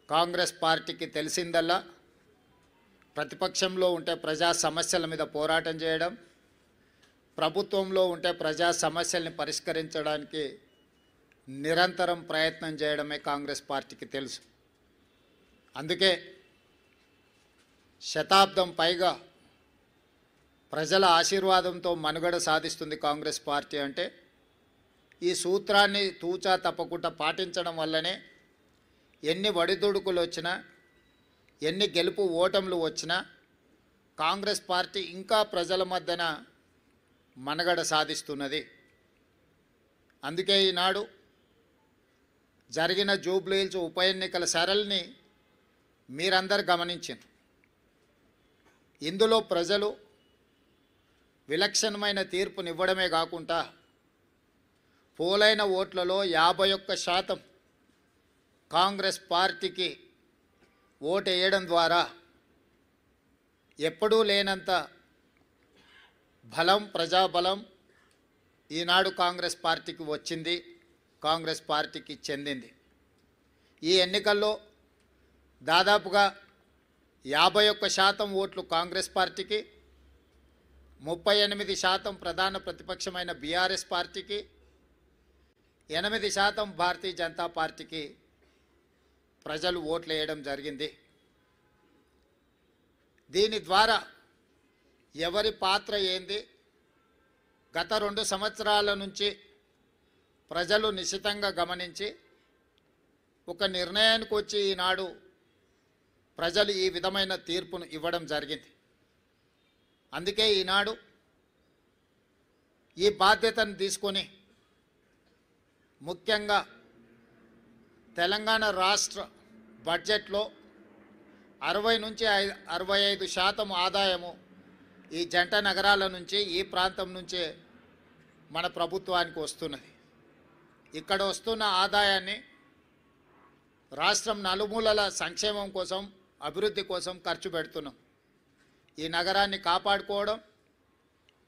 కాంగ్రెస్ పార్టీకి తెలిసిందల్లా ప్రతిపక్షంలో ఉంటే ప్రజా సమస్యల మీద పోరాటం చేయడం, ప్రభుత్వంలో ఉంటే ప్రజా సమస్యల్ని పరిష్కరించడానికి నిరంతరం ప్రయత్నం చేయడమే కాంగ్రెస్ పార్టీకి తెలుసు. అందుకే శతాబ్దం పైగా ప్రజల ఆశీర్వాదంతో మనుగడ సాధిస్తుంది కాంగ్రెస్ పార్టీ. అంటే ఈ సూత్రాన్ని తూచా తప్పకుండా పాటించడం వల్లనే ఎన్ని ఒడిదుడుకులు వచ్చినా, ఎన్ని గెలుపు ఓటములు వచ్చినా కాంగ్రెస్ పార్టీ ఇంకా ప్రజల మధ్యన మనుగడ సాధిస్తున్నది. అందుకే ఈనాడు జరిగిన జూబ్లీ హిల్స్ ఉప ఎన్నికల సరళిని మీరందరూ గమనించారు. ఇందులో ప్రజలు విలక్షణమైన తీర్పునివ్వడమే కాకుండా పోలైన ఓట్లలో 51% కాంగ్రెస్ పార్టీకి ఓటు వేయడం ద్వారా ఎప్పుడూ లేనంత బలం, ప్రజాబలం ఈనాడు కాంగ్రెస్ పార్టీకి వచ్చింది, కాంగ్రెస్ పార్టీకి చెందింది. ఈ ఎన్నికల్లో దాదాపుగా 51% ఓట్లు కాంగ్రెస్ పార్టీకి, 38% ప్రధాన ప్రతిపక్షమైన బీఆర్ఎస్ పార్టీకి, 8% భారతీయ జనతా పార్టీకి ప్రజలు ఓట్లు వేయడం జరిగింది. దీని ద్వారా ఎవరి పాత్ర ఏంది, గత 2 సంవత్సరాల నుంచి ప్రజలు నిశితంగా గమనించి ఒక నిర్ణయానికి వచ్చి ఈనాడు ప్రజలు ఈ విధమైన తీర్పును ఇవ్వడం జరిగింది. అందుకే ఈనాడు ఈ బాధ్యతను తీసుకొని ముఖ్యంగా తెలంగాణ రాష్ట్ర బడ్జెట్లో 60 నుంచి 65% ఆదాయము ఈ జంట నగరాల నుంచి, ఈ ప్రాంతం నుంచే మన ప్రభుత్వానికి వస్తున్నది. ఇక్కడ వస్తున్న ఆదాయాన్ని రాష్ట్రం నలుమూలల సంక్షేమం కోసం, అభివృద్ధి కోసం ఖర్చు పెడుతున్నాం. ఈ నగరాన్ని కాపాడుకోవడం,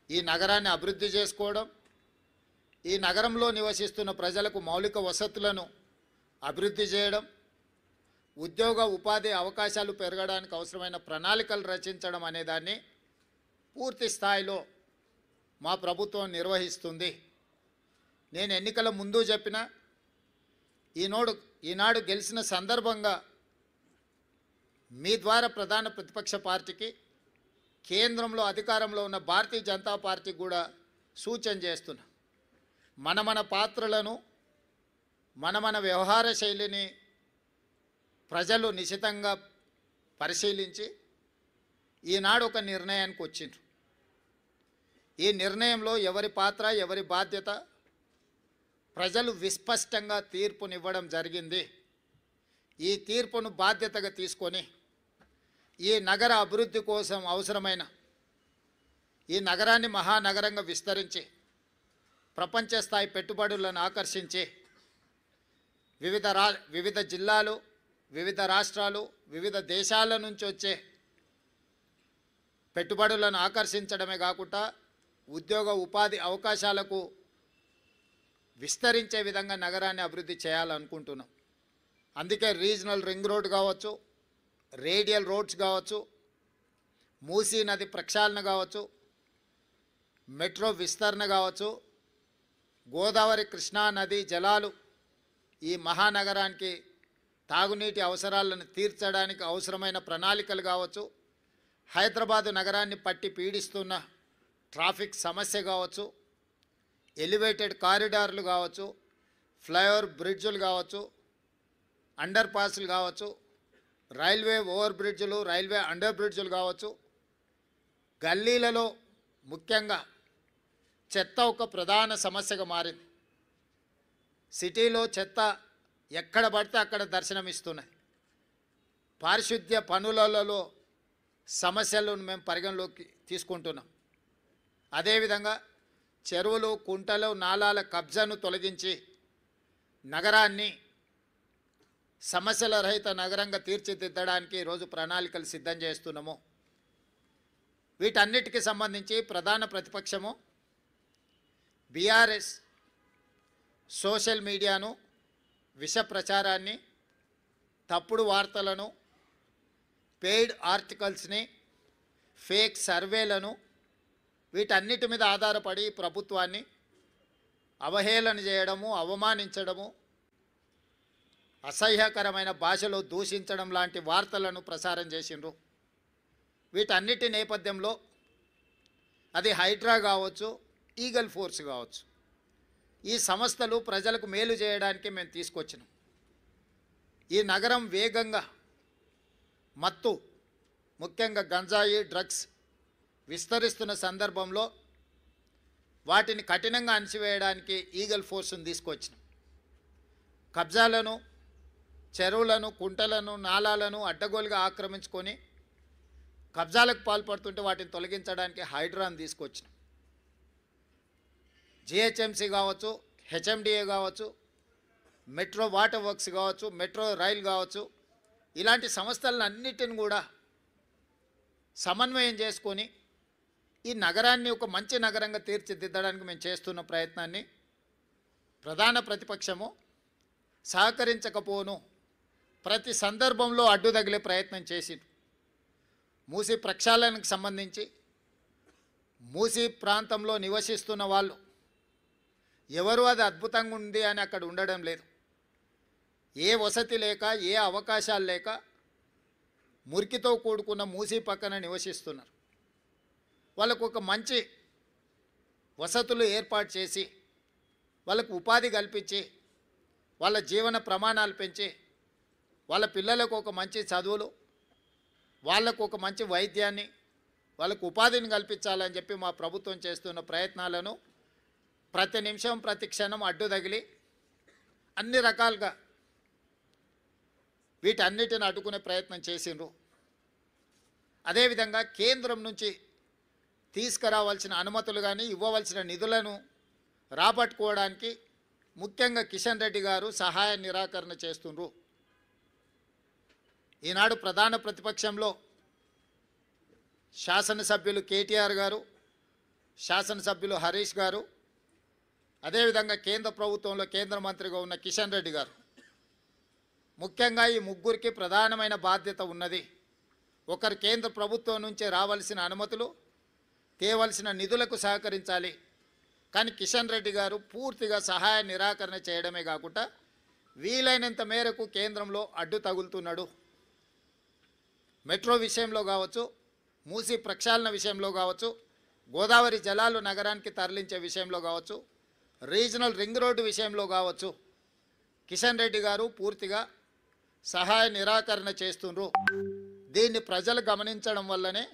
ఈ నగరాన్ని అభివృద్ధి చేసుకోవడం, ఈ నగరంలో నివసిస్తున్న ప్రజలకు మౌలిక వసతులను అభివృద్ధి చేయడం, ఉద్యోగ ఉపాధి అవకాశాలు పెరగడానికి అవసరమైన ప్రణాళికలు రచించడం అనేదాన్ని పూర్తి స్థాయిలో మా ప్రభుత్వం నిర్వహిస్తుంది. నేను ఎన్నికల ముందు చెప్పిన ఈనాడు గెలిచిన సందర్భంగా మీ ద్వారా ప్రధాన ప్రతిపక్ష పార్టీకి, కేంద్రంలో అధికారంలో ఉన్న భారతీయ జనతా పార్టీకి కూడా సూచన చేస్తున్నా. మన పాత్రలను, మన వ్యవహార శైలిని ప్రజలు నిశితంగా పరిశీలించి ఈనాడు ఒక నిర్ణయానికి వచ్చిండ్రు. ఈ నిర్ణయంలో ఎవరి పాత్ర, ఎవరి బాధ్యత ప్రజలు విస్పష్టంగా తీర్పునివ్వడం జరిగింది. ఈ తీర్పును బాధ్యతగా తీసుకొని ఈ నగర అభివృద్ధి కోసం అవసరమైన, ఈ నగరాన్ని మహానగరంగా విస్తరించి ప్రపంచ స్థాయి పెట్టుబడులను ఆకర్షించి వివిధ జిల్లాలు, వివిధ రాష్ట్రాలు, వివిధ దేశాల నుంచి వచ్చే పెట్టుబడులను ఆకర్షించడమే కాకుండా ఉద్యోగ ఉపాధి అవకాశాలకు విస్తరించే విధంగా నగరాన్ని అభివృద్ధి చేయాలనుకుంటున్నాం. అందుకే రీజనల్ రింగ్ రోడ్ కావచ్చు, రేడియల్ రోడ్స్ కావచ్చు, మూసీ నది ప్రక్షాళన కావచ్చు, మెట్రో విస్తరణ కావచ్చు, గోదావరి కృష్ణా నది జలాలు ఈ మహానగరానికి తాగునీటి అవసరాలను తీర్చడానికి అవసరమైన ప్రణాళికలు కావచ్చు, హైదరాబాదు నగరాన్ని పట్టి పీడిస్తున్న ట్రాఫిక్ సమస్య కావచ్చు, ఎలివేటెడ్ కారిడార్లు కావచ్చు, ఫ్లైఓవర్ బ్రిడ్జులు కావచ్చు, అండర్ పాస్లు కావచ్చు, రైల్వే ఓవర్ బ్రిడ్జులు, రైల్వే అండర్ బ్రిడ్జులు కావచ్చు, గల్లీలలో ముఖ్యంగా చెత్త ఒక ప్రధాన సమస్యగా మారింది. సిటీలో చెత్త ఎక్కడ పడితే అక్కడ దర్శనమిస్తున్నాయి. పారిశుద్ధ్య పనులలో సమస్యలను మేము పరిగణలోకి తీసుకుంటున్నాం. అదేవిధంగా చెరువులు, కుంటలు, నాలాల కబ్జాను తొలగించి నగరాన్ని సమస్యల రహిత నగరంగా తీర్చిదిద్దడానికి ఈరోజు ప్రణాళికలు సిద్ధం చేస్తున్నాము. వీటన్నిటికీ సంబంధించి ప్రధాన ప్రతిపక్షము బీఆర్ఎస్ సోషల్ మీడియాను, విష ప్రచారాన్ని తప్పుడు వార్తలను, పెయిడ్ ఆర్టికల్స్ని, ఫేక్ సర్వేలను, వీటన్నిటి మీద ఆధారపడి ప్రభుత్వాన్ని అవహేళన చేయడము, అవమానించడము, అసహ్యకరమైన భాషలో దూషించడం లాంటి వార్తలను ప్రసారం చేసిండ్రు. వీటన్నిటి నేపథ్యంలో అది హైడ్రా కావచ్చు, ఈగల్ ఫోర్స్ కావచ్చు, ఈ సంస్థలు ప్రజలకు మేలు చేయడానికి మేము తీసుకొచ్చినాం. ఈ నగరం వేగంగా మత్తు, ముఖ్యంగా గంజాయి, డ్రగ్స్ విస్తరిస్తున్న సందర్భంలో వాటిని కఠినంగా అణిచివేయడానికి ఈగల్ ఫోర్స్ను తీసుకొచ్చినాం. కబ్జాలను, చెరువులను, కుంటలను, నాలాలను అడ్డగోలుగా ఆక్రమించుకొని కబ్జాలకు పాల్పడుతుంటే వాటిని తొలగించడానికి హైడ్రాను తీసుకొచ్చినాం. జిహెచ్ఎంసీ కావచ్చు, హెచ్ఎండిఏ కావచ్చు, మెట్రో వాటర్ వర్క్స్ కావచ్చు, మెట్రో రైల్ కావచ్చు, ఇలాంటి సంస్థలను అన్నిటిని కూడా సమన్వయం చేసుకొని ఈ నగరాన్ని ఒక మంచి నగరంగా తీర్చిదిద్దడానికి మేము చేస్తున్న ప్రయత్నాన్ని ప్రధాన ప్రతిపక్షము సహకరించకపోను ప్రతి సందర్భంలో అడ్డు తగిలే ప్రయత్నం చేసింది. మూసీ ప్రక్షాళనకు సంబంధించి మూసీ ప్రాంతంలో నివసిస్తున్న వాళ్ళు ఎవరు అది అద్భుతంగా ఉంది అని అక్కడ ఉండడం లేదు. ఏ వసతి లేక, ఏ అవకాశాలు లేక మురికితో కూడుకున్న మూసీ పక్కన నివసిస్తున్నారు. వాళ్ళకు ఒక మంచి వసతులు ఏర్పాటు చేసి, వాళ్ళకు ఉపాధి కల్పించి, వాళ్ళ జీవన ప్రమాణాలు పెంచి, వాళ్ళ పిల్లలకు ఒక మంచి చదువులు, వాళ్ళకు ఒక మంచి వైద్యాన్ని, వాళ్ళకు ఉపాధిని కల్పించాలని చెప్పి మా ప్రభుత్వం చేస్తున్న ప్రయత్నాలను ప్రతి నిమిషం, ప్రతి క్షణం అడ్డు తగిలి అన్ని రకాలుగా వీటన్నిటిని అడ్డుకునే ప్రయత్నం చేసిండ్రు. అదేవిధంగా కేంద్రం నుంచి తీసుకురావాల్సిన అనుమతులు కానీ, ఇవ్వవలసిన నిధులను రాబట్టుకోవడానికి ముఖ్యంగా కిషన్ రెడ్డి గారు సహాయ నిరాకరణ చేస్తుండ్రు. ఈనాడు ప్రధాన ప్రతిపక్షంలో శాసనసభ్యులు కేటీఆర్ గారు, శాసనసభ్యులు హరీష్ గారు, అదేవిధంగా కేంద్ర ప్రభుత్వంలో కేంద్ర మంత్రిగా ఉన్న కిషన్ రెడ్డి గారు, ముఖ్యంగా ఈ ముగ్గురికి ప్రధానమైన బాధ్యత ఉన్నది. ఒకరు కేంద్ర ప్రభుత్వం నుంచి రావాల్సిన అనుమతులు, తేవలసిన నిధులకు సహకరించాలి. కానీ కిషన్ రెడ్డి గారు పూర్తిగా సహాయ నిరాకరణ చేయడమే కాకుండా వీలైనంత మేరకు కేంద్రంలో అడ్డు తగులుతున్నాడు. మెట్రో విషయంలో కావచ్చు, మూసీ ప్రక్షాళన విషయంలో కావచ్చు, గోదావరి జలాలు నగరానికి తరలించే విషయంలో కావచ్చు, రీజనల్ రింగ్ రోడ్డు విషయంలో కావచ్చు, కిషన్ రెడ్డి గారు పూర్తిగా సహాయ నిరాకరణ చేస్తుండ్రు. దీన్ని ప్రజలు గమనించడం వల్లనే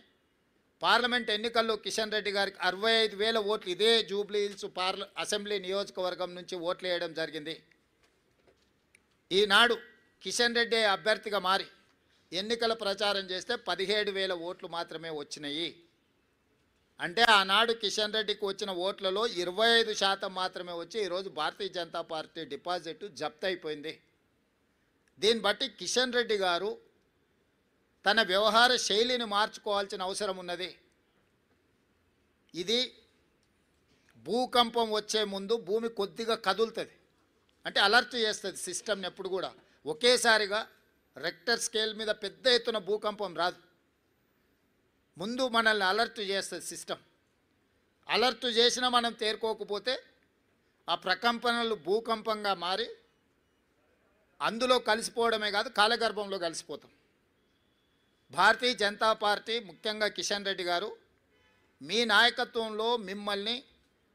పార్లమెంట్ ఎన్నికల్లో కిషన్ రెడ్డి గారికి 65,000 ఓట్లు ఇదే జూబ్లీ హిల్స్ అసెంబ్లీ నియోజకవర్గం నుంచి ఓట్లు వేయడం జరిగింది. ఈనాడు కిషన్ రెడ్డి అభ్యర్థిగా మారి ఎన్నికల ప్రచారం చేస్తే 17,000 ఓట్లు మాత్రమే వచ్చినాయి. అంటే ఆనాడు కిషన్ రెడ్డికి వచ్చిన ఓట్లలో 25% మాత్రమే వచ్చి ఈరోజు భారతీయ జనతా పార్టీ డిపాజిట్ జప్తు అయిపోయింది. దీన్ని బట్టి కిషన్ రెడ్డి గారు తన వ్యవహార శైలిని మార్చుకోవాల్సిన అవసరం ఉన్నది. ఇది భూకంపం వచ్చే ముందు భూమి కొద్దిగా కదులుతుంది, అంటే అలర్ట్ చేస్తుంది సిస్టమ్ని. ఎప్పుడు కూడా ఒకేసారిగా రెక్టర్ స్కేల్ మీద పెద్ద ఎత్తున భూకంపం రాదు, ముందు మనల్ని అలర్ట్ చేస్తుంది సిస్టమ్. అలర్ట్ చేసినా మనం తేరుకోకపోతే ఆ ప్రకంపనలు భూకంపంగా మారి అందులో కలిసిపోవడమే కాదు, కాలగర్భంలో కలిసిపోతాం. భారతీయ జనతా పార్టీ ముఖ్యంగా కిషన్ రెడ్డి గారు మీ నాయకత్వంలో మిమ్మల్ని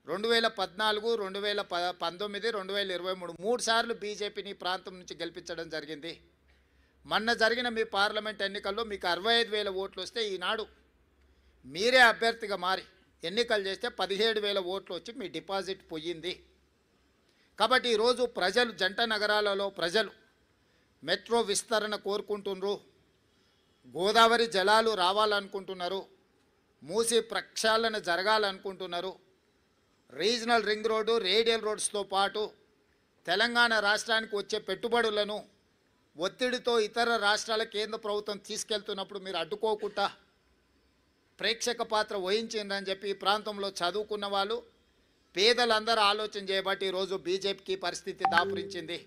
2014, 2019, 2023 3 సార్లు బీజేపీని ప్రాంతం నుంచి గెలిపించడం జరిగింది. మొన్న జరిగిన మీ పార్లమెంట్ ఎన్నికల్లో మీకు 65,000 ఓట్లు వస్తే ఈనాడు మీరే అభ్యర్థిగా మారి ఎన్నికలు చేస్తే 17,000 ఓట్లు వచ్చి మీ డిపాజిట్ పోయింది. కాబట్టి ఈరోజు ప్రజలు, జంట నగరాలలో ప్రజలు మెట్రో విస్తరణ కోరుకుంటున్నారు, గోదావరి జలాలు రావాలనుకుంటున్నారు, మూసీ ప్రక్షాళన జరగాలనుకుంటున్నారు. రీజనల్ రింగ్ రోడ్డు, రేడియల్ రోడ్స్తో పాటు తెలంగాణ రాష్ట్రానికి వచ్చే పెట్టుబడులను ఒత్తిడితో ఇతర రాష్ట్రాల కేంద్ర ప్రభుత్వం తీసుకెళ్తున్నప్పుడు మీరు అడ్డుకోకుండా ప్రేక్షక పాత్ర వహించిందని చెప్పి ఈ ప్రాంతంలో చదువుకున్న వాళ్ళు, పేదలందరూ ఆలోచన చేయబట్టి ఈరోజు బీజేపీకి పరిస్థితి దాపురించింది.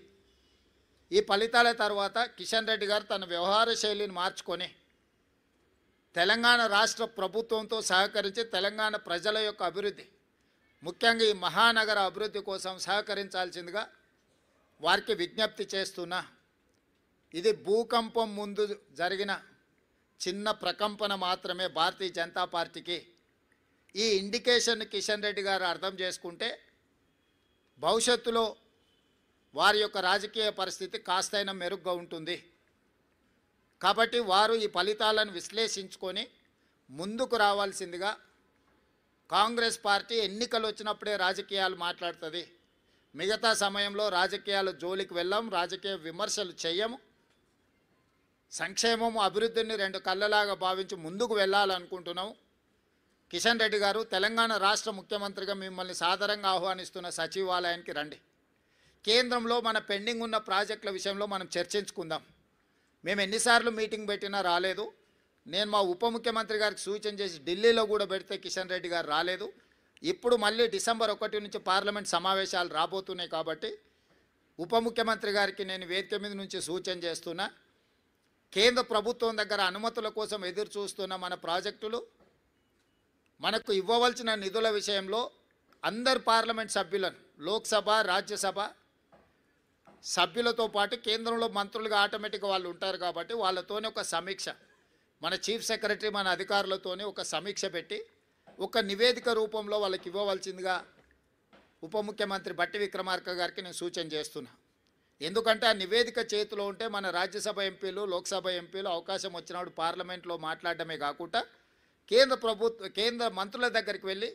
ఈ ఫలితాల తర్వాత కిషన్ రెడ్డి గారు తన వ్యవహార శైలిని మార్చుకొని తెలంగాణ రాష్ట్ర ప్రభుత్వంతో సహకరించి తెలంగాణ ప్రజల యొక్క అభివృద్ధి, ముఖ్యంగా ఈ మహానగర అభివృద్ధి కోసం సహకరించాల్సిందిగా వారికి విజ్ఞప్తి చేస్తున్నా. ఇది భూకంపం ముందు జరిగిన చిన్న ప్రకంపన మాత్రమే భారతీయ జనతా పార్టీకి. ఈ ఇండికేషన్ కిషన్ రెడ్డి గారు అర్థం చేసుకుంటే భవిష్యత్తులో వారి యొక్క రాజకీయ పరిస్థితి కాస్తైనా మెరుగ్గా ఉంటుంది. కాబట్టి వారు ఈ ఫలితాలను విశ్లేషించుకొని ముందుకు రావాల్సిందిగా, కాంగ్రెస్ పార్టీ ఎన్నికలు వచ్చినప్పుడే రాజకీయాలు మాట్లాడుతుంది, మిగతా సమయంలో రాజకీయాల జోలికి వెళ్ళాం, రాజకీయ విమర్శలు చేయము, సంక్షేమము అభివృద్ధిని రెండు కళ్ళలాగా భావించి ముందుకు వెళ్ళాలనుకుంటున్నాం. కిషన్ రెడ్డి గారు, తెలంగాణ రాష్ట్ర ముఖ్యమంత్రిగా మిమ్మల్ని సాదరంగా ఆహ్వానిస్తున్న సచివాలయానికి రండి. కేంద్రంలో మన పెండింగ్ ఉన్న ప్రాజెక్టుల విషయంలో మనం చర్చించుకుందాం. మేము ఎన్నిసార్లు మీటింగ్ పెట్టినా రాలేదు. నేను మా ఉప ముఖ్యమంత్రి గారికి సూచన చేసి ఢిల్లీలో కూడా పెడితే కిషన్ రెడ్డి గారు రాలేదు. ఇప్పుడు మళ్ళీ డిసెంబర్ 1 నుంచి పార్లమెంట్ సమావేశాలు రాబోతున్నాయి కాబట్టి ఉప ముఖ్యమంత్రి గారికి నేను వేదిక మీద నుంచి సూచన చేస్తున్నా. కేంద్ర ప్రభుత్వం దగ్గర అనుమతుల కోసం ఎదురు చూస్తున్న మన ప్రాజెక్టులు, మనకు ఇవ్వవలసిన నిధుల విషయంలో అందరు పార్లమెంట్ సభ్యులను, లోక్సభ రాజ్యసభ సభ్యులతో పాటు కేంద్రంలో మంత్రులుగా ఆటోమేటిక్గా వాళ్ళు ఉంటారు కాబట్టి వాళ్ళతోనే ఒక సమీక్ష, మన చీఫ్ సెక్రటరీ మన అధికారులతోనే ఒక సమీక్ష పెట్టి ఒక నివేదిక రూపంలో వాళ్ళకి ఇవ్వవలసిందిగా ఉప ముఖ్యమంత్రి బట్టి విక్రమార్క గారికి నేను సూచన చేస్తున్నా. ఎందుకంటే ఆ నివేదిక చేతిలో ఉంటే మన రాజ్యసభ ఎంపీలు, లోక్సభ ఎంపీలు అవకాశం వచ్చినప్పుడు పార్లమెంట్లో మాట్లాడటమే కాకుండా కేంద్ర మంత్రుల దగ్గరికి వెళ్ళి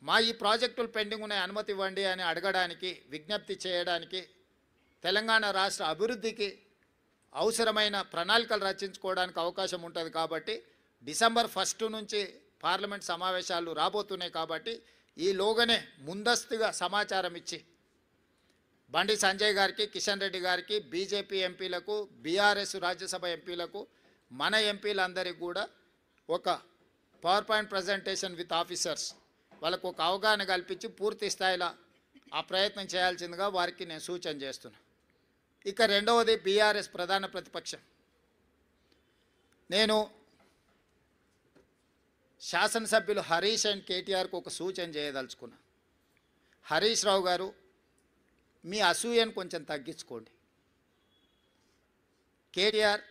మా ఈ ప్రాజెక్టులు పెండింగ్ ఉన్నాయి, అనుమతి ఇవ్వండి అని అడగడానికి, విజ్ఞప్తి చేయడానికి, తెలంగాణ రాష్ట్ర అభివృద్ధికి అవసరమైన ప్రణాళికలు రచించుకోవడానికి అవకాశం ఉంటుంది. కాబట్టి డిసెంబర్ 1 నుంచి పార్లమెంట్ సమావేశాలు రాబోతున్నాయి కాబట్టి ఈలోగానే ముందస్తుగా సమాచారం ఇచ్చి బండి సంజయ్ గారికి, కిషన్ రెడ్డి గారికి, బీజేపీ ఎంపీలకు, బీఆర్ఎస్ రాజ్యసభ ఎంపీలకు, మన ఎంపీలందరికీ కూడా ఒక power point presentation with officers వాళ్ళకు ఒక అవగాహన కల్పించి పూర్తి స్థాయిలో ఆ ప్రయత్నం చేయాల్సిందిగా వారికి నేను సూచన చేస్తున్నా. ఇక రెండవది బీఆర్ఎస్ ప్రధాన ప్రతిపక్షం. నేను శాసనసభ్యులు హరీష్ అండ్ కేటీఆర్కు ఒక సూచన చేయదలుచుకున్నా. హరీష్ రావు గారు, మీ అసూయను కొంచెం తగ్గించుకోండి. కేటీఆర్,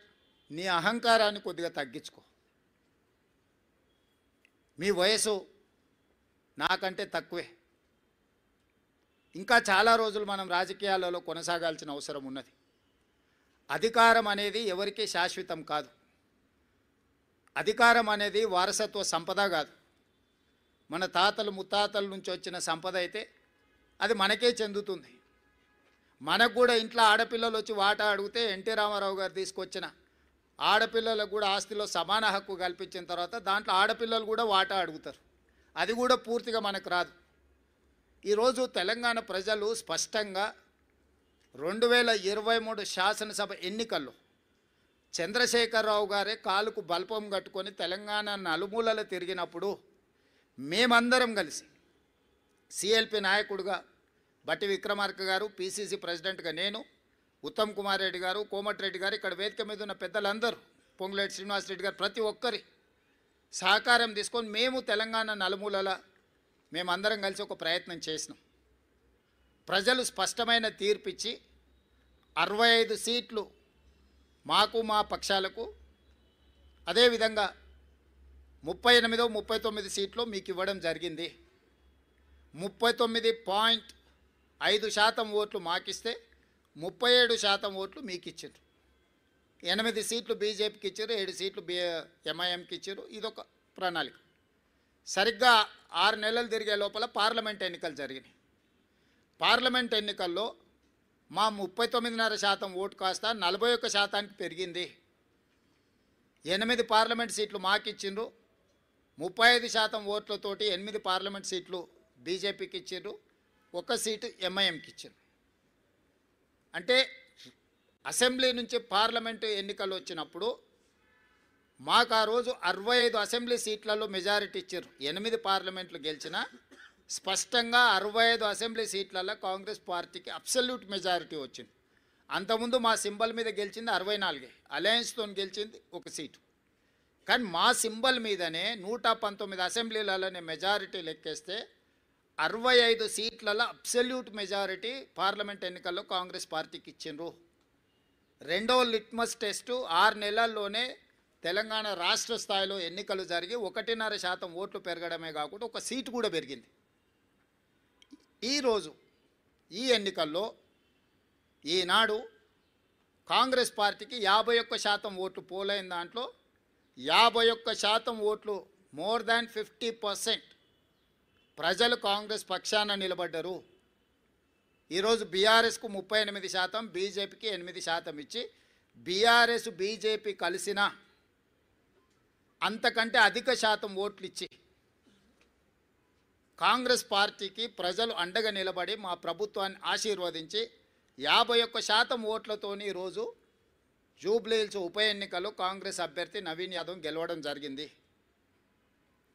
నీ అహంకారాన్ని కొద్దిగా తగ్గించుకో. మీ వయసు నాకంటే తక్కువే. ఇంకా చాలా రోజులు మనం రాజకీయాలలో కొనసాగాల్సిన అవసరం ఉన్నది. అధికారం అనేది ఎవరికీ శాశ్వతం కాదు. అధికారం అనేది వారసత్వ సంపద కాదు. మన తాతలు ముత్తాతల నుంచి వచ్చిన సంపద అయితే అది మనకే చెందుతుంది. మనకు కూడా ఇంట్లో ఆడపిల్లలు వచ్చి వాటా అడిగితే ఎన్టీ రామారావు గారు తీసుకొచ్చిన ఆడపిల్లలకు కూడా ఆస్తిలో సమాన హక్కు కల్పించిన తర్వాత దాంట్లో ఆడపిల్లలు కూడా వాటా అడుగుతారు. అది కూడా పూర్తిగా మనకు రాదు. ఈరోజు తెలంగాణ ప్రజలు స్పష్టంగా 2023 శాసనసభ ఎన్నికల్లో చంద్రశేఖరరావు గారే కాలుకు బల్పం కట్టుకొని తెలంగాణ నలుమూలలు తిరిగినప్పుడు మేమందరం కలిసి, సిఎల్పి నాయకుడిగా బట్టి విక్రమార్క గారు, పిసిసి ప్రెసిడెంట్గా నేను, ఉత్తమ్ కుమార్ రెడ్డి గారు, కోమటిరెడ్డి గారు, ఇక్కడ వేదిక మీద ఉన్న పెద్దలందరూ, పొంగులేటి శ్రీనివాసరెడ్డి గారు, ప్రతి ఒక్కరి సహకారం తీసుకొని మేము తెలంగాణ నలుమూలల మేమందరం కలిసి ఒక ప్రయత్నం చేసినాం. ప్రజలు స్పష్టమైన తీర్పిచ్చి 65 సీట్లు మాకు, మా పక్షాలకు, అదేవిధంగా 39 సీట్లు మీకు ఇవ్వడం జరిగింది. 39.5% ఓట్లు మాకిస్తే 37% ఓట్లు మీకు ఇచ్చారు. 8 సీట్లు బీజేపీకి ఇచ్చారు, 7 సీట్లు ఎంఐఎంకి ఇచ్చారు. ఇదొక ప్రణాళిక. సరిగ్గా 6 నెలలు తిరిగే లోపల పార్లమెంట్ ఎన్నికలు జరిగినాయి. పార్లమెంట్ ఎన్నికల్లో మా 39.5% ఓటు కాస్త 41%కి పెరిగింది. 8 పార్లమెంట్ సీట్లు మాకు ఇచ్చిండ్రు. 35% ఓట్లతోటి 8 పార్లమెంట్ సీట్లు బీజేపీకి ఇచ్చిండ్రు, 1 సీటు ఎంఐఎంకి ఇచ్చిండ్రు. అంటే అసెంబ్లీ నుంచి పార్లమెంటు ఎన్నికలు వచ్చినప్పుడు మాకు ఆ రోజు 65 అసెంబ్లీ సీట్లలో మెజారిటీ ఇచ్చారు. 8 పార్లమెంట్లు గెలిచినా స్పష్టంగా 65 అసెంబ్లీ సీట్లలో కాంగ్రెస్ పార్టీకి అబ్సల్యూట్ మెజారిటీ వచ్చింది. అంతకుముందు మా సింబల్ మీద గెలిచింది 64, అలయన్స్తో గెలిచింది ఒక సీటు. కానీ మా సింబల్ మీదనే 119 అసెంబ్లీలలోనే మెజారిటీ లెక్కేస్తే 65 సీట్లలో అబ్సల్యూట్ మెజారిటీ పార్లమెంట్ ఎన్నికల్లో కాంగ్రెస్ పార్టీకి ఇచ్చిండ్రు. రెండవ లిట్మస్ టెస్టు 6 నెలల్లోనే తెలంగాణ రాష్ట్ర స్థాయిలో ఎన్నికలు జరిగి 1.5% ఓట్లు పెరగడమే కాకుండా ఒక సీటు కూడా పెరిగింది. ఈరోజు ఈ ఎన్నికల్లో ఈనాడు కాంగ్రెస్ పార్టీకి 51% ఓట్లు పోలైన దాంట్లో 51% ఓట్లు, మోర్ దాన్ 50% ప్రజలు కాంగ్రెస్ పక్షాన నిలబడ్డరు. ఈరోజు బీఆర్ఎస్కు 38%, బీజేపీకి 8% ఇచ్చి బీఆర్ఎస్ బీజేపీ కలిసిన అంతకంటే అధిక శాతం ఓట్లు ఇచ్చి కాంగ్రెస్ పార్టీకి ప్రజలు అండగా నిలబడి మా ప్రభుత్వాన్ని ఆశీర్వదించి 51% ఓట్లతోని ఈరోజు జూబ్లీహిల్స్ ఉప ఎన్నికల్లో కాంగ్రెస్ అభ్యర్థి నవీన్ యాదవ్ గెలవడం జరిగింది.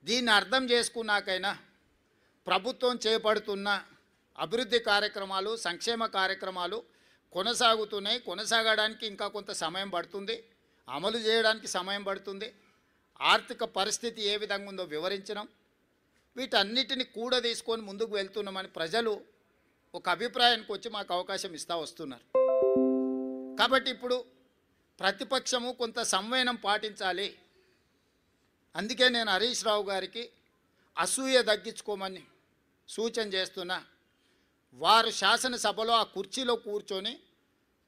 దీన్ని అర్థం చేసుకున్నాకైనా ప్రభుత్వం చేపడుతున్న అభివృద్ధి కార్యక్రమాలు, సంక్షేమ కార్యక్రమాలు కొనసాగుతున్నాయి. కొనసాగడానికి ఇంకా కొంత సమయం పడుతుంది, అమలు చేయడానికి సమయం పడుతుంది. ఆర్థిక పరిస్థితి ఏ విధంగా ఉందో వివరించడం, వీటన్నిటిని కూడా తీసుకొని ముందుకు వెళ్తున్నామని ప్రజలు ఒక అభిప్రాయానికి వచ్చి మాకు అవకాశం ఇస్తూ వస్తున్నారు. కాబట్టి ఇప్పుడు ప్రతిపక్షము కొంత సంవయనం పాటించాలి. అందుకే నేను హరీష్ రావు గారికి అసూయ తగ్గించుకోమని సూచన చేస్తున్నా. వారు శాసనసభలో ఆ కుర్చీలో కూర్చొని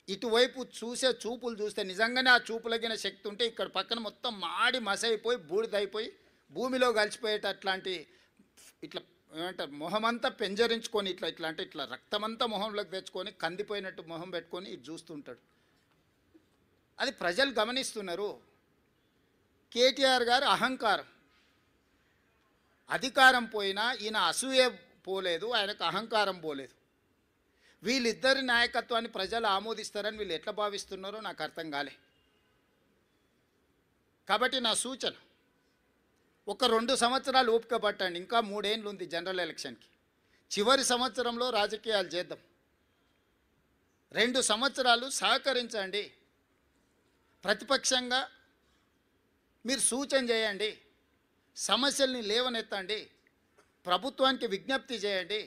ఇటువైపు చూసే చూపులు చూస్తే నిజంగానే ఆ చూపులగిన శక్తి ఉంటే ఇక్కడ పక్కన మొత్తం మాడి మసైపోయి బూడిదైపోయి భూమిలో కలిసిపోయేటట్లాంటి ఇట్లా ఏమంటారు మొహమంతా పెంజరించుకొని ఇట్లా అంటే ఇట్లా రక్తమంతా మొహంలోకి తెచ్చుకొని కందిపోయినట్టు మొహం పెట్టుకొని ఇది చూస్తుంటాడు. అది ప్రజలు గమనిస్తున్నారు. కేటీఆర్ గారు అహంకారం, అధికారం పోయినా ఈయన అసూయ పోలేదు, ఆయనకు అహంకారం పోలేదు. వీళ్ళిద్దరి నాయకత్వాన్ని ప్రజలు ఆమోదిస్తారని వీళ్ళు ఎట్లా భావిస్తున్నారో నాకు అర్థం కాలే. కాబట్టి నా సూచన, ఒక 2 సంవత్సరాలు ఓపిక పట్టండి. ఇంకా 3 ఏళ్ళు ఉంది జనరల్ ఎలక్షన్కి. చివరి సంవత్సరంలో రాజకీయాలు చేద్దాం. 2 సంవత్సరాలు సహకరించండి. ప్రతిపక్షంగా మీరు సూచన చేయండి, సమస్యల్ని లేవనెత్తండి, ప్రభుత్వానికి విజ్ఞప్తి చేయండి,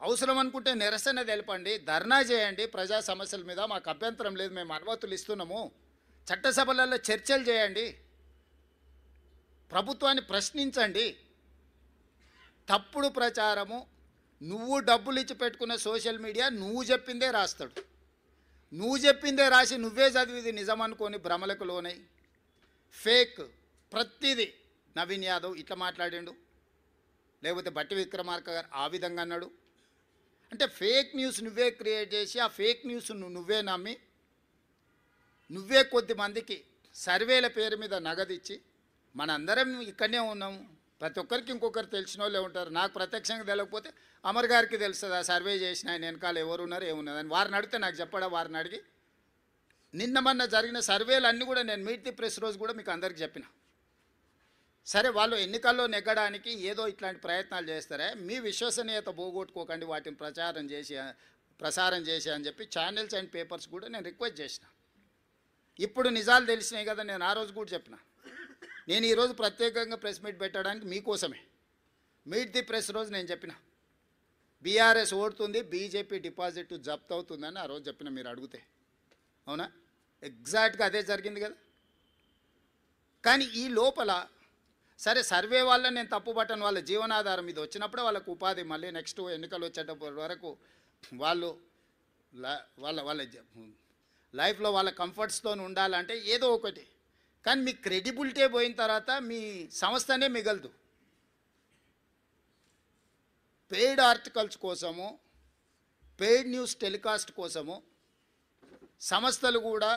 అవసరం అనుకుంటే నిరసన తెలపండి, ధర్నా చేయండి. ప్రజా సమస్యల మీద మాకు అభ్యంతరం లేదు, మేము అనుమతులు ఇస్తున్నాము. చట్టసభలలో చర్చలు చేయండి, ప్రభుత్వాన్ని ప్రశ్నించండి. తప్పుడు ప్రచారము, నువ్వు డబ్బులు ఇచ్చి పెట్టుకున్న సోషల్ మీడియా నువ్వు చెప్పిందే రాస్తాడు. నువ్వు చెప్పిందే రాసి నువ్వే చదివిది నిజం అనుకొని భ్రమలకు లోనై ఫేక్ ప్రతిదీ నవీన్ యాదవ్ ఇట్లా మాట్లాడిండు, లేకపోతే బట్టి విక్రమార్క గారు ఆ విధంగా అన్నాడు. అంటే ఫేక్ న్యూస్ నువ్వే క్రియేట్ చేసి ఆ ఫేక్ న్యూస్ నువ్వే నమ్మి నువ్వే కొద్దిమందికి సర్వేల పేరు మీద నగదిచ్చి మనందరం ఇక్కడనే ఉన్నాము. ప్రతి ఒక్కరికి ఇంకొకరు తెలిసిన వాళ్ళే ఉంటారు. నాకు ప్రత్యక్షంగా తెలియకపోతే అమర్ గారికి తెలుస్తుంది ఆ సర్వే చేసిన ఆయన వెనకాల ఎవరు ఉన్నారు ఏమున్నదని. వారిని అడిగితే నాకు చెప్పడా, వారిని అడిగి నిన్న మొన్న జరిగిన సర్వేలు అన్నీ కూడా నేను మీట్ ది ప్రెస్ రోజు కూడా మీకు అందరికీ చెప్పిన. సరే, వాళ్ళు ఎన్నికల్లో నెగ్గడానికి ఏదో ఇట్లాంటి ప్రయత్నాలు చేస్తారే, మీ విశ్వసనీయత పోగొట్టుకోకండి, వాటిని ప్రసారం చేసి అని చెప్పి ఛానల్స్ అండ్ పేపర్స్ కూడా నేను రిక్వెస్ట్ చేసిన. ఇప్పుడు నిజాలు తెలిసినాయి కదా, నేను ఆ రోజు కూడా చెప్పిన. నేను ఈరోజు ప్రత్యేకంగా ప్రెస్ మీట్ పెట్టడానికి మీకోసమే మీట్ ది ప్రెస్ రోజు నేను చెప్పిన, బీఆర్ఎస్ ఓడుతుంది, బీజేపీ డిపాజిట్ జప్తు అవుతుందని ఆ రోజు చెప్పిన. మీరు అడిగితే అవునా, ఎగ్జాక్ట్గా అదే జరిగింది కదా. కానీ ఈ లోపల సరే సర్వే వాళ్ళని నేను తప్పు పట్టను, వాళ్ళ జీవనాధారం ఇది వచ్చినప్పుడే వాళ్ళకు ఉపాధి, మళ్ళీ నెక్స్ట్ ఎన్నికలు వచ్చేటప్పటి వరకు వాళ్ళు వాళ్ళ లైఫ్లో వాళ్ళ కంఫర్ట్స్తో ఉండాలంటే ఏదో ఒకటి. కానీ మీ క్రెడిబిలిటీ పోయిన తర్వాత మీ సంస్థనే మిగలదు. పెయిడ్ ఆర్టికల్స్ కోసము, పెయిడ్ న్యూస్ టెలికాస్ట్ కోసము సంస్థలు కూడా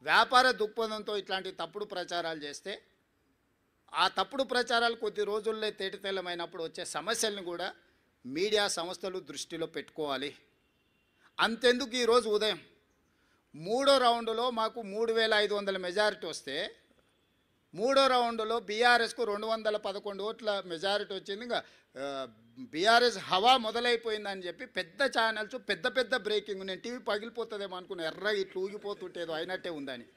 వ్యాపార దృక్పథంతో ఇట్లాంటి తప్పుడు ప్రచారాలు చేస్తే ఆ తప్పుడు ప్రచారాలు కొద్ది రోజుల్లో తేటతెల్లమైనప్పుడు వచ్చే సమస్యలను కూడా మీడియా సంస్థలు దృష్టిలో పెట్టుకోవాలి. అంతెందుకు ఈరోజు ఉదయం 3వ రౌండ్లో మాకు 3500 మెజారిటీ వస్తే మూడో రౌండ్లో బీఆర్ఎస్కు 211 ఓట్ల మెజారిటీ వచ్చింది. ఇంకా బీఆర్ఎస్ హవా మొదలైపోయిందని చెప్పి పెద్ద ఛానల్స్ పెద్ద పెద్ద బ్రేకింగ్, నేను టీవీ పగిలిపోతుందేమో అనుకున్నా, ఎర్ర ఇట్లా ఊగిపోతుంటేదో అయినట్టే ఉందని.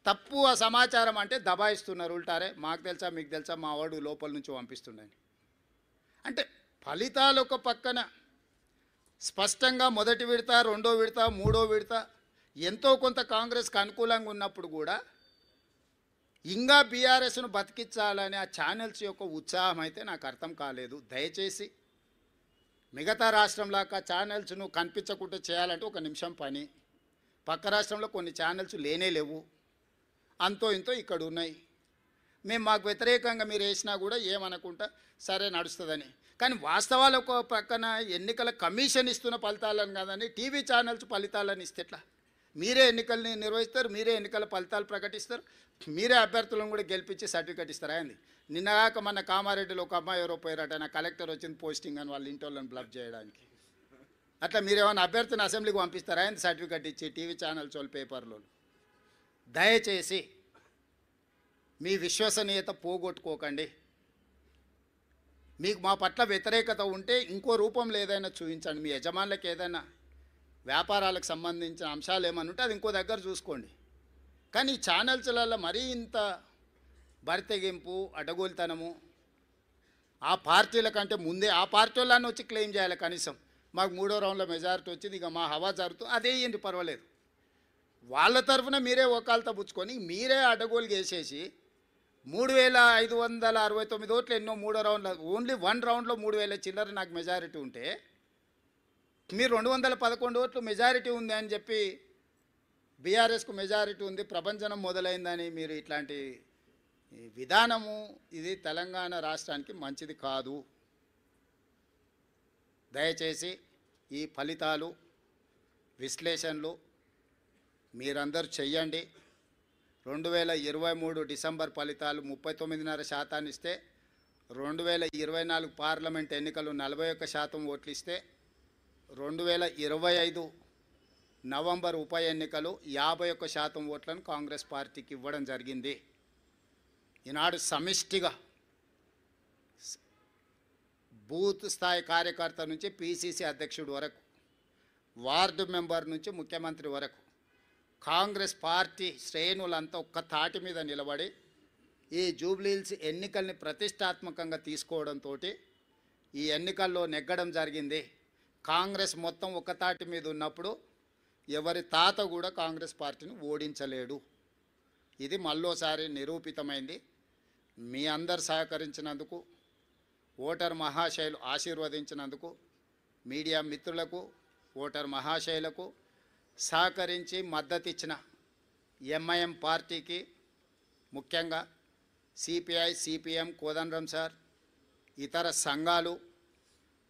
తప్పు ఆ సమాచారం అంటే దబాయిస్తున్నారు ఉల్టారే. మాకు తెలుసా మీకు తెలుసా, మా వాడు లోపల నుంచి పంపిస్తుండని. అంటే ఫలితాలు ఒక పక్కన స్పష్టంగా మొదటి విడత, రెండో విడత, మూడో విడత ఎంతో కొంత కాంగ్రెస్కి అనుకూలంగా ఉన్నప్పుడు కూడా ఇంకా బీఆర్ఎస్ను బతికించాలని ఆ ఛానల్స్ యొక్క ఉత్సాహం అయితే నాకు అర్థం కాలేదు. దయచేసి మిగతా రాష్ట్రంలాగా ఛానల్స్ను కనిపించకుండా చేయాలంటే ఒక నిమిషం పని. పక్క రాష్ట్రంలో కొన్ని ఛానల్స్ లేనే లేవు, అంతో ఇంతో ఇక్కడ ఉన్నాయి. మేము మాకు వ్యతిరేకంగా మీరు వేసినా కూడా ఏమనుకుంటా సరే నడుస్తుందని. కానీ వాస్తవాలు ఒక పక్కన ఎన్నికల కమిషన్ ఇస్తున్న ఫలితాలను కాదని టీవీ ఛానల్స్ ఫలితాలను ఇస్తే ఎట్లా? మీరే ఎన్నికల్ని నిర్వహిస్తారు, మీరే ఎన్నికల ఫలితాలు ప్రకటిస్తారు, మీరే అభ్యర్థులను కూడా గెలిపించి సర్టిఫికేట్ ఇస్తారా ఏంది? నిన్నగాక మన కామారెడ్డిలో ఒక అమ్మాయి ఎవరో పోయారట, నా కలెక్టర్ వచ్చింది పోస్టింగ్ అని వాళ్ళ ఇంటి వాళ్ళని బ్లఫ్ చేయడానికి. అట్లా మీరేమైనా అభ్యర్థిని అసెంబ్లీకి పంపిస్తారా ఏంది సర్టిఫికేట్ ఇచ్చి టీవీ ఛానల్స్ వాళ్ళు పేపర్లో? దయచేసి మీ విశ్వసనీయత పోగొట్టుకోకండి. మీకు మా పట్ల వ్యతిరేకత ఉంటే ఇంకో రూపంలో ఏదైనా చూపించండి. మీ యజమానులకు ఏదైనా వ్యాపారాలకు సంబంధించిన అంశాలు ఏమని ఉంటే అది ఇంకో దగ్గర చూసుకోండి. కానీ ఈ ఛానల్స్లలో మరీ ఇంత బరితెగింపు, అడ్డగోలుతనము, ఆ పార్టీల కంటే ముందే ఆ పార్టీ వాళ్ళని వచ్చి క్లెయిమ్ చేయాలి. కనీసం మాకు మూడో రౌండ్లో మెజారిటీ వచ్చింది, ఇక మా హవా జరుగుతుంది, అదే ఏంటి పర్వాలేదు. వాళ్ళ తరఫున మీరే ఒకాలతో పుచ్చుకొని మీరే అడ్డగోలు వేసేసి 3569 ఓట్లు ఎన్నో మూడో రౌండ్లో, ఓన్లీ 1 రౌండ్లో 3000 చిల్లర నాకు మెజారిటీ ఉంటే మీరు 211 ఓట్లు మెజారిటీ ఉంది అని చెప్పి బీఆర్ఎస్కు మెజారిటీ ఉంది, ప్రభంజనం మొదలైందని మీరు ఇట్లాంటి విధానము ఇది తెలంగాణ రాష్ట్రానికి మంచిది కాదు. దయచేసి ఈ ఫలితాలు విశ్లేషణలు మీరందరూ చెయ్యండి. 2023 డిసెంబర్ ఫలితాలు 39.5% ఇస్తే 2024 పార్లమెంట్ ఎన్నికలు 41% ఓట్లు ఇస్తే 2025 నవంబర్ ఉప ఎన్నికలు 51% ఓట్లను కాంగ్రెస్ పార్టీకి ఇవ్వడం జరిగింది. ఈనాడు సమిష్టిగా బూత్ స్థాయి కార్యకర్త నుంచి పీసీసీ అధ్యక్షుడు వరకు, వార్డు మెంబర్ నుంచి ముఖ్యమంత్రి వరకు కాంగ్రెస్ పార్టీ శ్రేణులంతా ఒక్క తాటి మీద నిలబడి ఈ జూబ్లీహిల్స్ ఎన్నికల్ని ప్రతిష్టాత్మకంగా తీసుకోవడంతో ఈ ఎన్నికల్లో నెగ్గడం జరిగింది. కాంగ్రెస్ మొత్తం ఒక్క తాటి మీద ఉన్నప్పుడు ఎవరి తాత కూడా కాంగ్రెస్ పార్టీని ఓడించలేడు. ఇది మళ్ళోసారి నిరూపితమైంది. మీ అందరు సహకరించినందుకు, ఓటర్ మహాశయులు ఆశీర్వదించినందుకు, మీడియా మిత్రులకు, ఓటర్ మహాశయులకు సహకరించి మద్దతు ఇచ్చిన ఎంఐఎం పార్టీకి, ముఖ్యంగా సిపిఐ, సిపిఎం, కోదండరాం సార్, ఇతర సంఘాలు,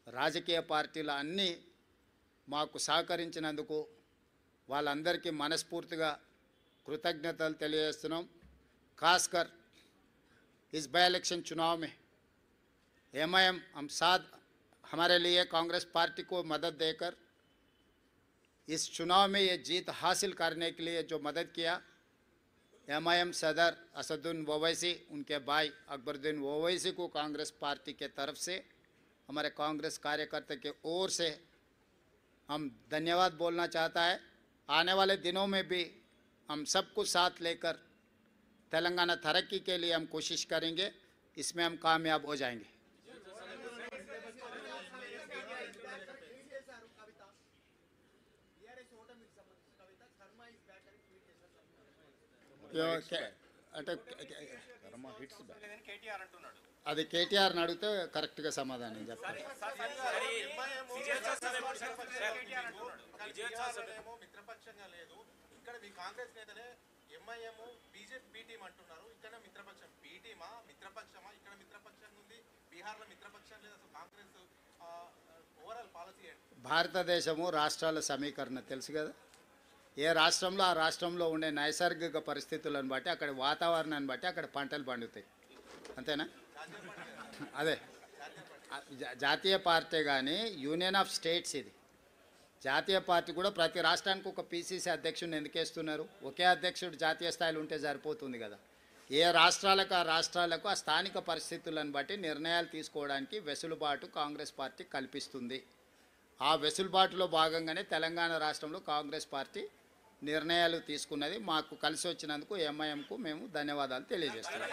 రాజకీయ పార్టీలు అన్నీ మాకు సహకరించినందుకు వాళ్ళందరికీ మనస్ఫూర్తిగా कृतज्ञतలు తెలియజేస్తున్నాం. खासकर इस बाई इलेक्शन चुनाव में एमआईएम हम साथ हमारे लिए कांग्रेस पार्टी को मदद देकर इस चुनाव में ये जीत हासिल करने के लिए जो मदद किया, एमआईएम सदर असदुद्दीन ओवैसी, उनके भाई अकबरुद्दीन ओवैसी को कांग्रेस पार्टी के तरफ से, हमारे कांग्रेस कार्यकर्ता के ओर से हम धन्यवाद बोलना चाहता है. आने वाले दिनों में भी हम सबको साथ लेकर तेलंगाना तरक्की के लिए हम कोशिश करेंगे. इसमें हम कामयाब हो जाएंगे. అంటే అది కేటీఆర్ని అడిగితే కరెక్ట్గా సమాధానం చెప్తారు. ఇక్కడ మీ కాంగ్రెస్ నేతలే ఎంఐఎం బీజేపీ బి టీం అంటున్నారు. ఇక్కడ మిత్రపక్షం బి టీమా మిత్రపక్షమా? ఇక్కడ మిత్రపక్షం ఉంది, బీహార్లో మిత్రపక్షం లేదు. అసలు కాంగ్రెస్ ఓవరాల్ పాలసీ ఏంటి? భారతదేశము రాష్ట్రాల సమీకరణ తెలుసు కదా. ఏ రాష్ట్రంలో ఆ రాష్ట్రంలో ఉండే నైసర్గిక పరిస్థితులను బట్టి, అక్కడ వాతావరణాన్ని బట్టి అక్కడ పంటలు పండుతాయి, అంతేనా? అదే జాతీయ పార్టీ కానీ యూనియన్ ఆఫ్ స్టేట్స్ ఇది. జాతీయ పార్టీ కూడా ప్రతి రాష్ట్రానికి ఒక పీసీసీ అధ్యక్షుడిని ఎందుకు వేస్తున్నారు? ఒకే అధ్యక్షుడు జాతీయ స్థాయిలో ఉంటే సరిపోతుంది కదా. ఏ రాష్ట్రాలకు ఆ స్థానిక పరిస్థితులను బట్టి నిర్ణయాలు తీసుకోవడానికి వెసులుబాటు కాంగ్రెస్ పార్టీ కల్పిస్తుంది. ఆ వెసులుబాటులో భాగంగానే తెలంగాణ రాష్ట్రంలో కాంగ్రెస్ పార్టీ నిర్ణయాలు తీసుకున్నది. మాకు కలిసి వచ్చినందుకు ఎంఐఎంకు మేము ధన్యవాదాలు తెలియజేస్తున్నాం.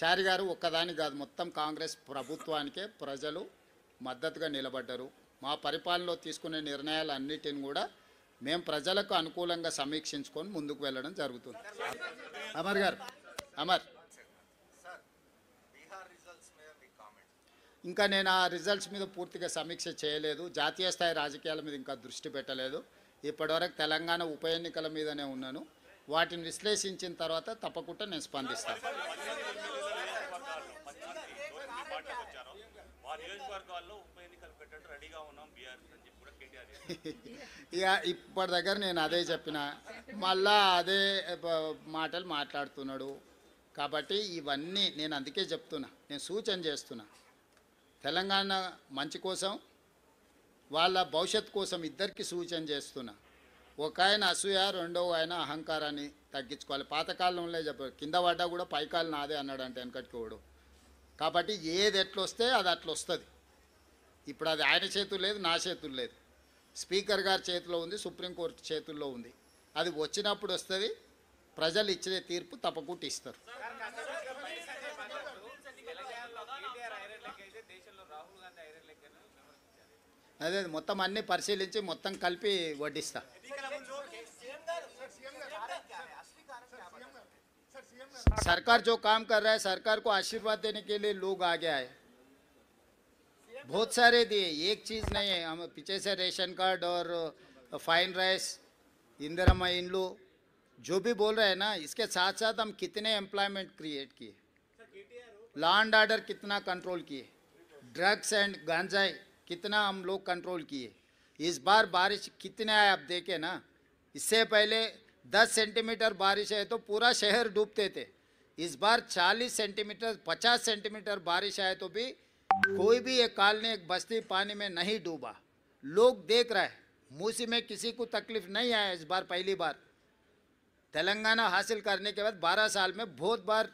చారి గారు ఒక్కదాని కాదు, మొత్తం కాంగ్రెస్ ప్రభుత్వానికే ప్రజలు మద్దతుగా నిలబడ్డారు. మా పరిపాలనలో తీసుకునే నిర్ణయాలు అన్నిటిని కూడా మేము ప్రజలకు అనుకూలంగా సమీక్షించుకొని ముందుకు వెళ్ళడం జరుగుతుంది. అమర్ గారు, అమర్, ఇంకా నేను ఆ రిజల్ట్స్ మీద పూర్తిగా సమీక్ష చేయలేదు. జాతీయ స్థాయి రాజకీయాల మీద ఇంకా దృష్టి పెట్టలేదు. ఇప్పటివరకు తెలంగాణ ఉప ఎన్నికల మీదనే ఉన్నాను. వాటిని విశ్లేషించిన తర్వాత తప్పకుండా నేను స్పందిస్తాను. ఇక ఇప్పటి దగ్గర నేను అదే చెప్పిన, మళ్ళా అదే మాటలు మాట్లాడుతున్నాడు. కాబట్టి ఇవన్నీ నేను అందుకే చెప్తున్నా, నేను సూచన చేస్తున్నా. తెలంగాణ మంచి కోసం, వాళ్ళ భవిష్యత్తు కోసం ఇద్దరికి సూచన చేస్తున్నా. ఒక ఆయన అసూయ, రెండవ ఆయన అహంకారాన్ని తగ్గించుకోవాలి. పాతకాలంలో చెప్పారు, కింద పడ్డా కూడా పైకాలు నాదే అన్నాడు అంటే వెనకటికి ఓడు. కాబట్టి ఏది ఎట్లొస్తే అది అట్లా వస్తుంది. ఇప్పుడు అది ఆయన చేతులు లేదు, నా చేతులు లేదు, స్పీకర్ గారి చేతిలో ఉంది, సుప్రీంకోర్టు చేతుల్లో ఉంది. అది వచ్చినప్పుడు వస్తుంది. ప్రజలు ఇచ్చే తీర్పు తప్పకుండా ఇస్తారు. అదే మొత్తం అన్నీ పరిశీలించి మొత్తం కలిపి వడ్డిస్తా. सरकार जो काम कर रहा है, सरकार को आशीर्वाद देने के लिए लोग आगे आए, बहुत सारे दिए, एक चीज़ नहीं है. हम पीछे से रेशन कार्ड और फाइन राइस, इंदिरा इंड्लू जो भी बोल रहे हैं ना, इसके साथ साथ हम कितने एम्प्लॉयमेंट क्रिएट किए, लॉ एंड ऑर्डर कितना कंट्रोल किए, ड्रग्स एंड गांजाई कितना हम लोग कंट्रोल किए. इस बार बारिश कितने आए आप देखे ना. इससे पहले 10 सेंटीमीटर बारिश है तो पूरा शहर डूबते थे. इस बार 40 सेंटीमीटर 50 सेंटीमीटर बारिश आए तो भी कोई भी एक कॉलोनी, एक बस्ती पानी में नहीं डूबा. लोग देख रहे हैं, मूसी में किसी को तकलीफ नहीं आया. इस बार पहली बार तेलंगाना हासिल करने के बाद 12 साल में बहुत बार